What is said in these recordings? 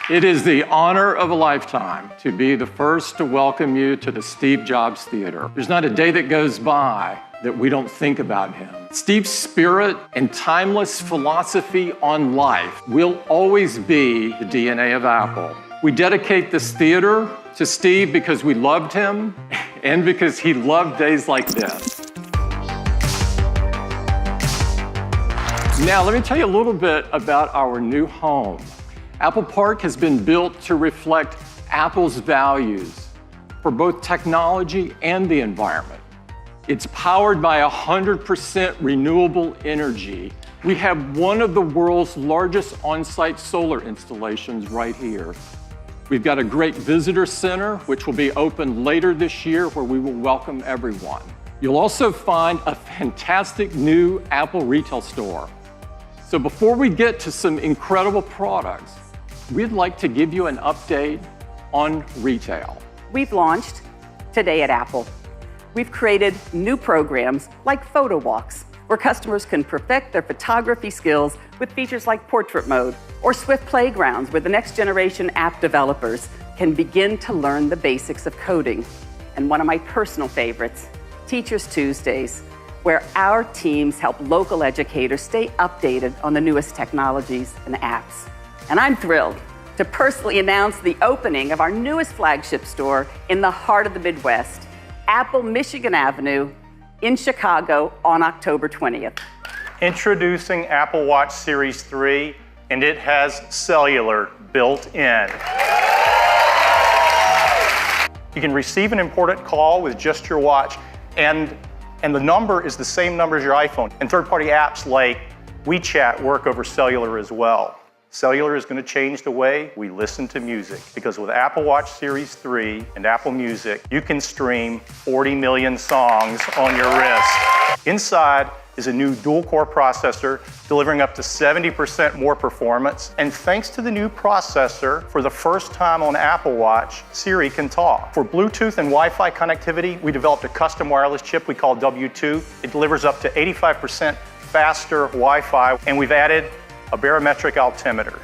It is the honor of a lifetime to be the first to welcome you to the Steve Jobs Theater. There's not a day that goes by that we don't think about him. Steve's spirit and timeless philosophy on life will always be the DNA of Apple. We dedicate this theater to Steve because we loved him and because he loved days like this. Now, let me tell you a little bit about our new home. Apple Park has been built to reflect Apple's values for both technology and the environment. It's powered by 100% renewable energy. We have one of the world's largest on-site solar installations right here. We've got a great visitor center, which will be open later this year, where we will welcome everyone. You'll also find a fantastic new Apple retail store. So before we get to some incredible products, we'd like to give you an update on retail. We've launched Today at Apple. We've created new programs like Photo Walks, where customers can perfect their photography skills with features like portrait mode, or Swift Playgrounds, where the next generation app developers can begin to learn the basics of coding. And one of my personal favorites, Teachers Tuesdays, where our teams help local educators stay updated on the newest technologies and apps. And I'm thrilled to personally announce the opening of our newest flagship store in the heart of the Midwest, Apple Michigan Avenue in Chicago on October 20th. Introducing Apple Watch Series 3, and it has cellular built in. You can receive an important call with just your watch, and the number is the same number as your iPhone. And third-party apps like WeChat work over cellular as well. Cellular is going to change the way we listen to music, because with Apple Watch Series 3 and Apple Music, you can stream 40 million songs on your wrist. Inside is a new dual-core processor delivering up to 70% more performance. And thanks to the new processor, for the first time on Apple Watch, Siri can talk. For Bluetooth and Wi-Fi connectivity, we developed a custom wireless chip we call W2. It delivers up to 85% faster Wi-Fi, and we've added a barometric altimeter.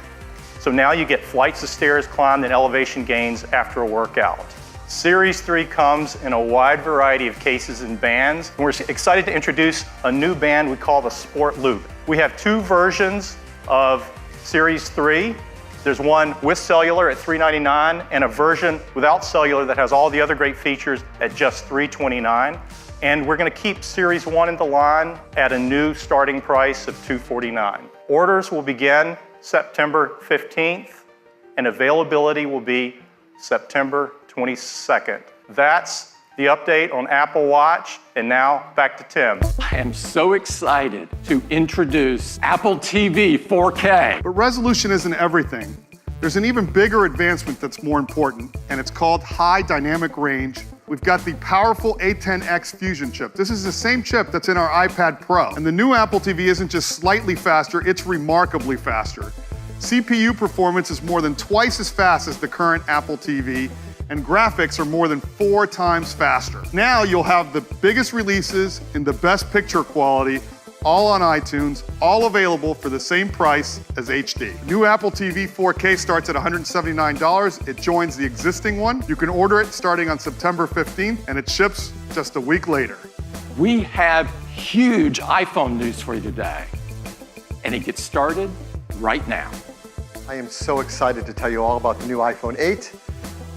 So now you get flights of stairs climbed and elevation gains after a workout. Series 3 comes in a wide variety of cases and bands. And we're excited to introduce a new band we call the Sport Loop. We have two versions of Series 3. There's one with cellular at $399 and a version without cellular that has all the other great features at just $329. And we're going to keep Series 1 in the line at a new starting price of $249. Orders will begin September 15th, and availability will be September 22nd. That's the update on Apple Watch, and now back to Tim. I am so excited to introduce Apple TV 4K. But resolution isn't everything. There's an even bigger advancement that's more important, and it's called high dynamic range. We've got the powerful A10X Fusion chip. This is the same chip that's in our iPad Pro. And the new Apple TV isn't just slightly faster, it's remarkably faster. CPU performance is more than twice as fast as the current Apple TV, and graphics are more than 4 times faster. Now you'll have the biggest releases in the best picture quality, all on iTunes, all available for the same price as HD. New Apple TV 4K starts at $179. It joins the existing one. You can order it starting on September 15th, and it ships just a week later. We have huge iPhone news for you today, and it gets started right now. I am so excited to tell you all about the new iPhone 8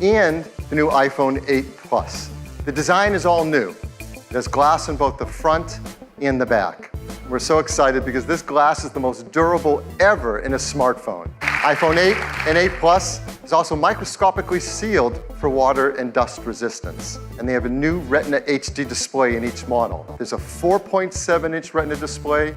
and the new iPhone 8 Plus. The design is all new. It has glass in both the front and the back. We're so excited because this glass is the most durable ever in a smartphone. iPhone 8 and 8 Plus is also microscopically sealed for water and dust resistance. And they have a new Retina HD display in each model. There's a 4.7-inch Retina display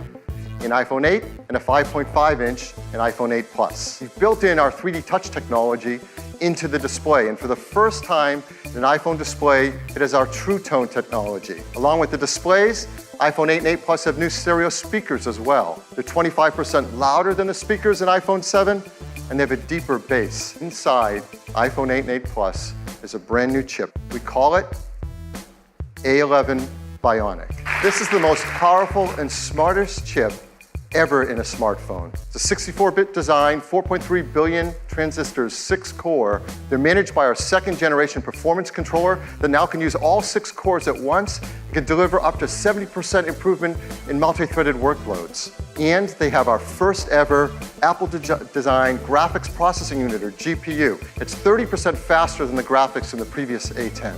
in iPhone 8 and a 5.5-inch in iPhone 8 Plus. We've built in our 3D Touch technology into the display, and for the first time in an iPhone display, it has our True Tone technology. Along with the displays, iPhone 8 and 8 Plus have new stereo speakers as well. They're 25% louder than the speakers in iPhone 7, and they have a deeper bass. Inside iPhone 8 and 8 Plus is a brand new chip. We call it A11 Bionic. This is the most powerful and smartest chip ever in a smartphone. It's a 64-bit design, 4.3 billion transistors, 6 core. They're managed by our second-generation performance controller that now can use all 6 cores at once. It can deliver up to 70% improvement in multi-threaded workloads. And they have our first ever Apple-designed graphics processing unit, or GPU. It's 30% faster than the graphics in the previous A10.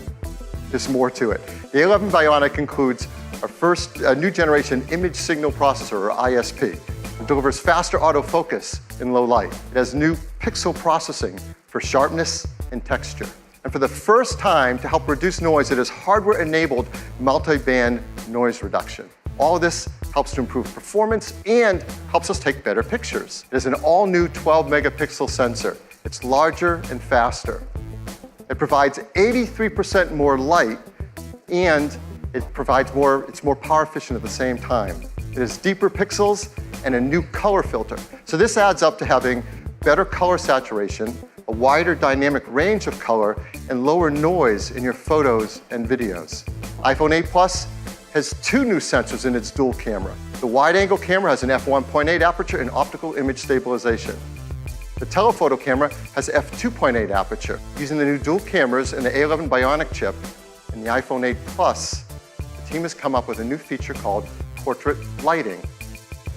There's more to it. The A11 Bionic includes our first new generation image signal processor, or ISP. It delivers faster autofocus in low light. It has new pixel processing for sharpness and texture. And for the first time, to help reduce noise, it has hardware-enabled multi-band noise reduction. All of this helps to improve performance and helps us take better pictures. It is an all-new 12-megapixel sensor. It's larger and faster. It provides 83% more light, and it's more power efficient at the same time. It has deeper pixels and a new color filter. So this adds up to having better color saturation, a wider dynamic range of color, and lower noise in your photos and videos. iPhone 8 Plus has 2 new sensors in its dual camera. The wide-angle camera has an f1.8 aperture and optical image stabilization. The telephoto camera has f2.8 aperture. Using the new dual cameras and the A11 Bionic chip and the iPhone 8 Plus, the team has come up with a new feature called portrait lighting.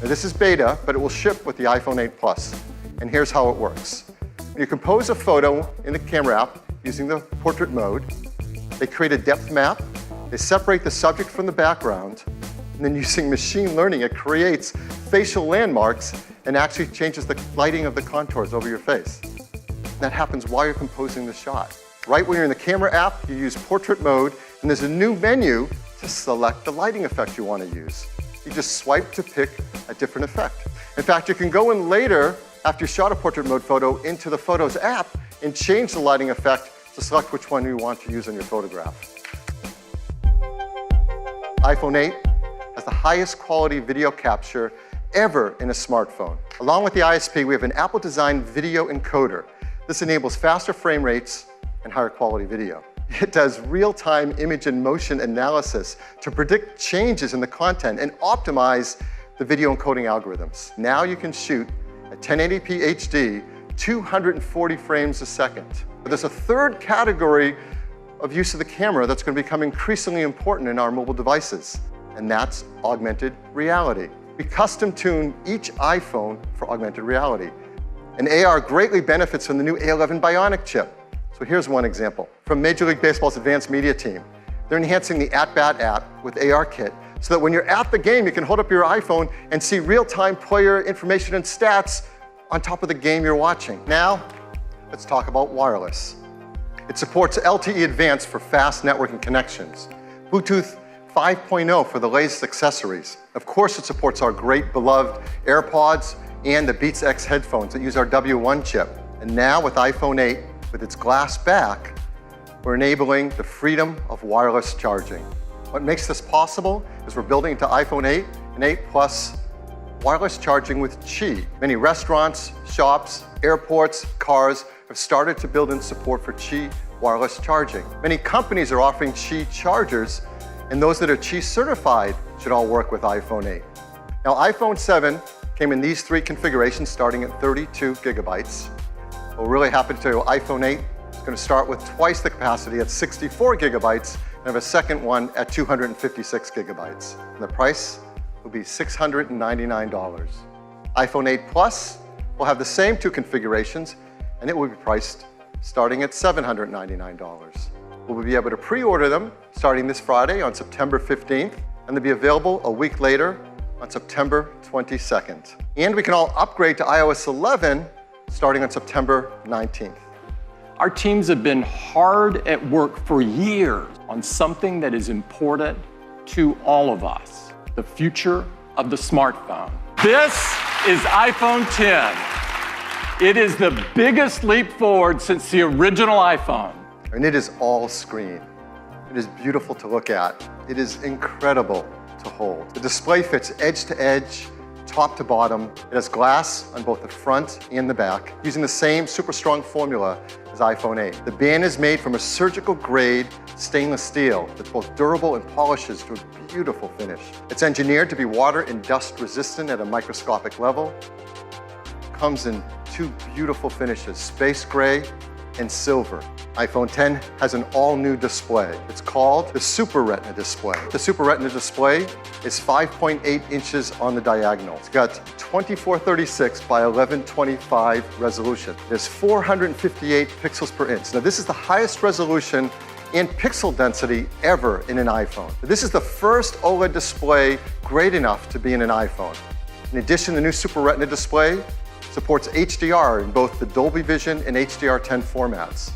Now, this is beta, but it will ship with the iPhone 8 Plus. And here's how it works. When you compose a photo in the camera app using the portrait mode, they create a depth map, they separate the subject from the background, and then using machine learning, it creates facial landmarks and actually changes the lighting of the contours over your face. That happens while you're composing the shot. Right when you're in the camera app, you use portrait mode, and there's a new menu to select the lighting effect you want to use. You just swipe to pick a different effect. In fact, you can go in later, after you shot a portrait mode photo, into the Photos app and change the lighting effect to select which one you want to use on your photograph. iPhone 8 has the highest quality video capture ever in a smartphone. Along with the ISP, we have an Apple-designed video encoder. This enables faster frame rates and higher quality video. It does real-time image and motion analysis to predict changes in the content and optimize the video encoding algorithms. Now you can shoot at 1080p HD, 240 frames a second. But there's a third category of use of the camera that's going to become increasingly important in our mobile devices, and that's augmented reality. We custom-tune each iPhone for augmented reality. And AR greatly benefits from the new A11 Bionic chip. So here's one example. From Major League Baseball's advanced media team, they're enhancing the At-Bat app with ARKit so that when you're at the game, you can hold up your iPhone and see real-time player information and stats on top of the game you're watching. Now, let's talk about wireless. It supports LTE Advanced for fast networking connections, Bluetooth 5.0 for the latest accessories. Of course, it supports our great beloved AirPods and the Beats X headphones that use our W1 chip. And now with iPhone 8, with its glass back, we're enabling the freedom of wireless charging. What makes this possible is we're building into iPhone 8 and 8 Plus wireless charging with Qi. Many restaurants, shops, airports, cars have started to build in support for Qi wireless charging. Many companies are offering Qi chargers, and those that are Qi certified should all work with iPhone 8. Now, iPhone 7 came in these 3 configurations starting at 32 gigabytes. We're really happy to tell you iPhone 8 is going to start with twice the capacity at 64 gigabytes and have a second one at 256 gigabytes. And the price will be $699. iPhone 8 Plus will have the same 2 configurations, and it will be priced starting at $799. We'll be able to pre-order them starting this Friday on September 15th, and they'll be available a week later on September 22nd. And we can all upgrade to iOS 11 starting on September 19th. Our teams have been hard at work for years on something that is important to all of us, the future of the smartphone. This is iPhone 10. It is the biggest leap forward since the original iPhone. And it is all screen. It is beautiful to look at. It is incredible to hold. The display fits edge to edge top to bottom. It has glass on both the front and the back, using the same super strong formula as iPhone 8. The band is made from a surgical grade stainless steel that's both durable and polishes to a beautiful finish. It's engineered to be water and dust resistant at a microscopic level. Comes in two beautiful finishes, space gray and silver. iPhone 10 has an all-new display. It's called the Super Retina display. The Super Retina display is 5.8 inches on the diagonal. It's got 2436 by 1125 resolution. There's 458 pixels per inch. Now this is the highest resolution and pixel density ever in an iPhone. This is the first OLED display great enough to be in an iPhone. In addition, the new Super Retina display supports HDR in both the Dolby Vision and HDR10 formats.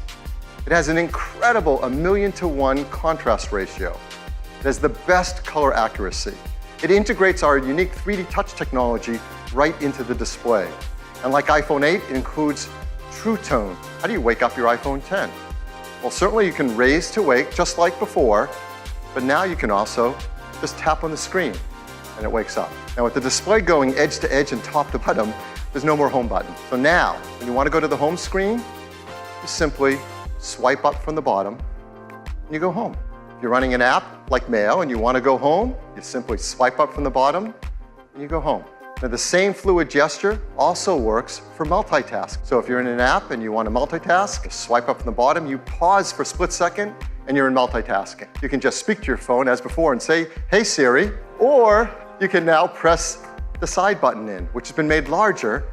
It has an incredible 1,000,000 to 1 contrast ratio. It has the best color accuracy. It integrates our unique 3D touch technology right into the display. And like iPhone 8, it includes True Tone. How do you wake up your iPhone 10? Well, certainly you can raise to wake just like before, but now you can also just tap on the screen and it wakes up. Now with the display going edge to edge and top to bottom, there's no more home button. So now, when you want to go to the home screen, you simply swipe up from the bottom and you go home. If you're running an app like Mail and you want to go home, you simply swipe up from the bottom and you go home. Now the same fluid gesture also works for multitask. So if you're in an app and you want to multitask, you swipe up from the bottom, you pause for a split second and you're in multitasking. You can just speak to your phone as before and say, "Hey Siri," or you can now press the side button in, which has been made larger.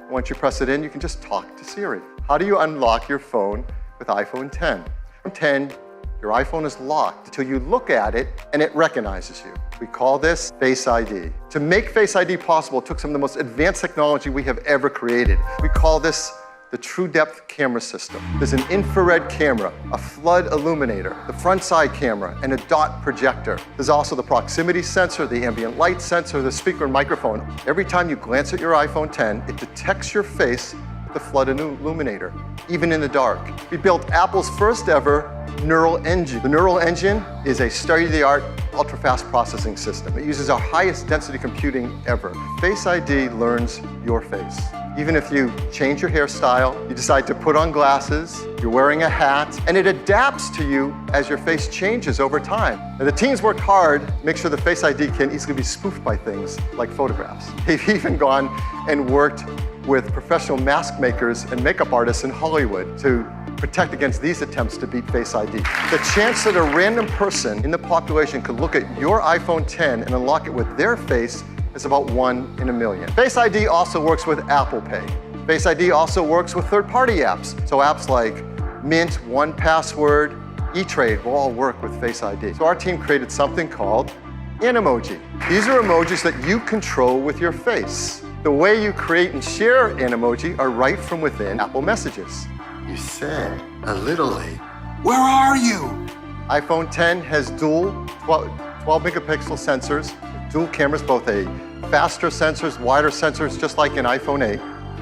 Once you press it in, you can just talk to Siri. How do you unlock your phone with iPhone 10? On 10, your iPhone is locked until you look at it and it recognizes you. We call this Face ID. To make Face ID possible, it took some of the most advanced technology we have ever created. We call this the True Depth camera system. There's an infrared camera, a flood illuminator, the front side camera, and a dot projector. There's also the proximity sensor, the ambient light sensor, the speaker and microphone. Every time you glance at your iPhone 10, it detects your face with the flood illuminator, even in the dark. We built Apple's first ever neural engine. The neural engine is a state-of-the-art, ultra-fast processing system. It uses our highest density computing ever. Face ID learns your face. Even if you change your hairstyle, you decide to put on glasses, you're wearing a hat, and it adapts to you as your face changes over time. Now, the teams worked hard to make sure the Face ID can easily be spoofed by things like photographs. They've even gone and worked with professional mask makers and makeup artists in Hollywood to protect against these attempts to beat Face ID. The chance that a random person in the population could look at your iPhone 10 and unlock it with their face is about 1 in a million. Face ID also works with Apple Pay. Face ID also works with third-party apps. So apps like Mint, 1Password, eTrade will all work with Face ID. So our team created something called Animoji. These are emojis that you control with your face. The way you create and share Animoji are right from within Apple Messages. You said a little late. Where are you? iPhone 10 has dual 12 megapixel sensors, dual cameras, both a faster sensors, wider sensors, just like in iPhone 8.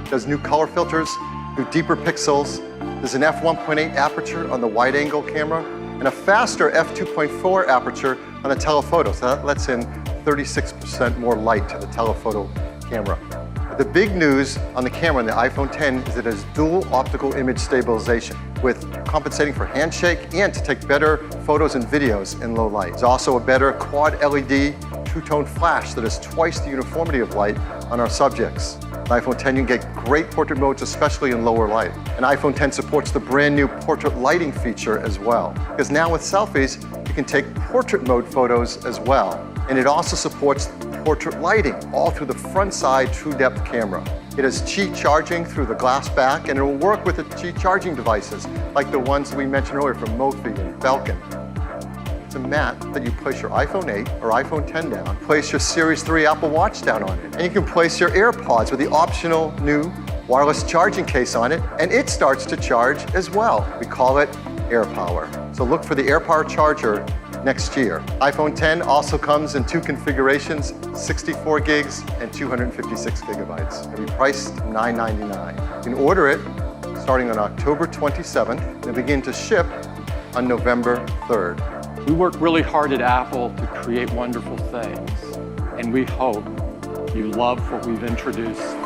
There's new color filters, new deeper pixels. There's an f1.8 aperture on the wide angle camera and a faster f2.4 aperture on the telephoto. So that lets in 36% more light to the telephoto camera. The big news on the camera on the iPhone 10 is that it has dual optical image stabilization with compensating for handshake and to take better photos and videos in low light. There's also a better quad LED two-tone flash that has twice the uniformity of light on our subjects. On iPhone 10, you can get great portrait modes, especially in lower light. And iPhone 10 supports the brand new portrait lighting feature as well. Because now with selfies, you can take portrait mode photos as well. And it also supports portrait lighting all through the front side True Depth camera. It has Qi charging through the glass back, and it will work with the Qi charging devices, like the ones we mentioned earlier from Mophie and Belkin. It's a mat that you place your iPhone 8 or iPhone 10 down, place your Series 3 Apple Watch down on it, and you can place your AirPods with the optional new wireless charging case on it, and it starts to charge as well. We call it AirPower. So look for the AirPower charger next year. iPhone 10 also comes in two configurations, 64 gigs and 256 gigabytes. It'll be priced $999. You can order it starting on October 27th and begin to ship on November 3rd. We work really hard at Apple to create wonderful things, and we hope you love what we've introduced.